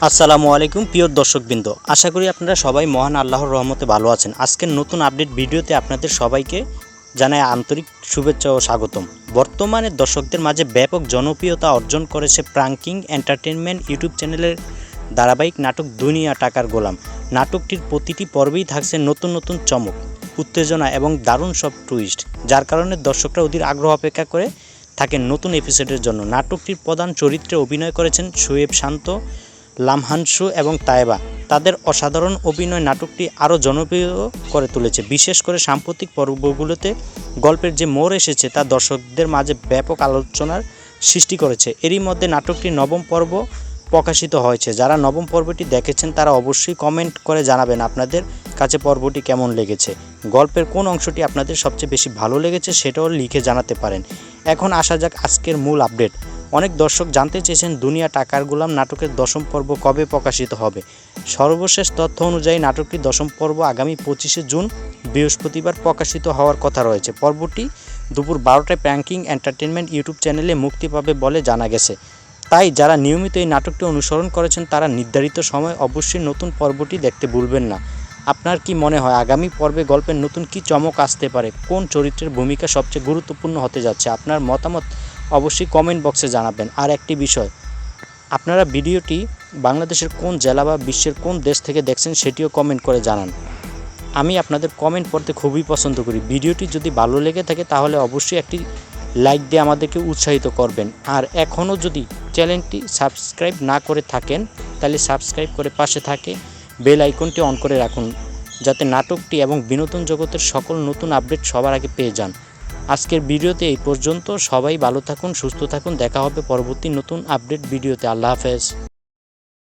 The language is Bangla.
আসসালামু আলাইকুম প্রিয় দর্শকবৃন্দ, আশা করি আপনারা সবাই মহান আল্লাহর রহমতে ভালো আছেন। আজকের নতুন আপডেট ভিডিওতে আপনাদের সবাইকে জানাই আন্তরিক শুভেচ্ছা ও স্বাগতম। বর্তমানে দর্শকদের মাঝে ব্যাপক জনপ্রিয়তা অর্জন করেছে প্রাঙ্কিং এন্টারটেইনমেন্ট ইউটিউব চ্যানেলের ধারাবাহিক নাটক দুনিয়া টাকার গোলাম। নাটকটির প্রতিটি পর্বেই থাকছে নতুন নতুন চমক, উত্তেজনা এবং দারুণ সব টুইস্ট, যার কারণে দর্শকরা অধীর আগ্রহ অপেক্ষা করে থাকেন নতুন এপিসোডের জন্য। নাটকটির প্রধান চরিত্রে অভিনয় করেছেন শোয়েব শান্ত, লামহানসু এবং তায়েবা। তাদের অসাধারণ অভিনয় নাটকটি আরও জনপ্রিয় করে তুলেছে। বিশেষ করে সাম্প্রতিক পর্বগুলোতে গল্পের যে মোড় এসেছে তা দর্শকদের মাঝে ব্যাপক আলোচনার সৃষ্টি করেছে। এরই মধ্যে নাটকটির নবম পর্ব প্রকাশিত হয়েছে। যারা নবম পর্বটি দেখেছেন তারা অবশ্যই কমেন্ট করে জানাবেন আপনাদের কাছে পর্বটি কেমন লেগেছে। গল্পের কোন অংশটি আপনাদের সবচেয়ে বেশি ভালো লেগেছে সেটাও লিখে জানাতে পারেন। এখন আসা যাক আজকের মূল আপডেট। অনেক দর্শক জানতে চেয়েছেন দুনিয়া টাকার গোলাম নাটকের দশম পর্ব কবে প্রকাশিত হবে। সর্বশেষ তথ্য অনুযায়ী নাটকটির দশম পর্ব আগামী 25শে জুন বৃহস্পতিবার প্রকাশিত হওয়ার কথা রয়েছে। পর্বটি দুপুর 12টায় প্রাঙ্কিং এন্টারটেইনমেন্ট ইউটিউব চ্যানেলে মুক্তি পাবে বলে জানা গেছে। তাই যারা নিয়মিত এই নাটকটি অনুসরণ করেছেন তারা নির্ধারিত সময় অবশ্যই নতুন পর্বটি দেখতে ভুলবেন না। আপনার কি মনে হয় আগামী পর্বে গল্পের নতুন কি চমক আসতে পারে? কোন চরিত্রের ভূমিকা সবচেয়ে গুরুত্বপূর্ণ হতে যাচ্ছে? আপনার মতামত অবশ্যই কমেন্ট বক্সে জানাবেন। আর একটি বিষয়, আপনারা ভিডিওটি বাংলাদেশের কোন জেলা বা বিশ্বের কোন দেশ থেকে দেখছেন সেটিও কমেন্ট করে জানান। আমি আপনাদের কমেন্ট পড়তে খুবই পছন্দ করি। ভিডিওটি যদি ভালো লেগে থাকে তাহলে অবশ্যই একটি লাইক দিয়ে আমাদেরকে উৎসাহিত করবেন। আর এখনও যদি চ্যানেলটি সাবস্ক্রাইব না করে থাকেন তাহলে সাবস্ক্রাইব করে পাশে থাকে বেল আইকনটি অন করে রাখুন, যাতে নাটকটি এবং বিনোদন জগতের সকল নতুন আপডেট সবার আগে পেয়ে যান। আজকের ভিডিওতে এই পর্যন্ত। সবাই ভালো থাকুন, সুস্থ থাকুন। দেখা হবে পরবর্তী নতুন আপডেট ভিডিওতে। আল্লাহ হাফেজ।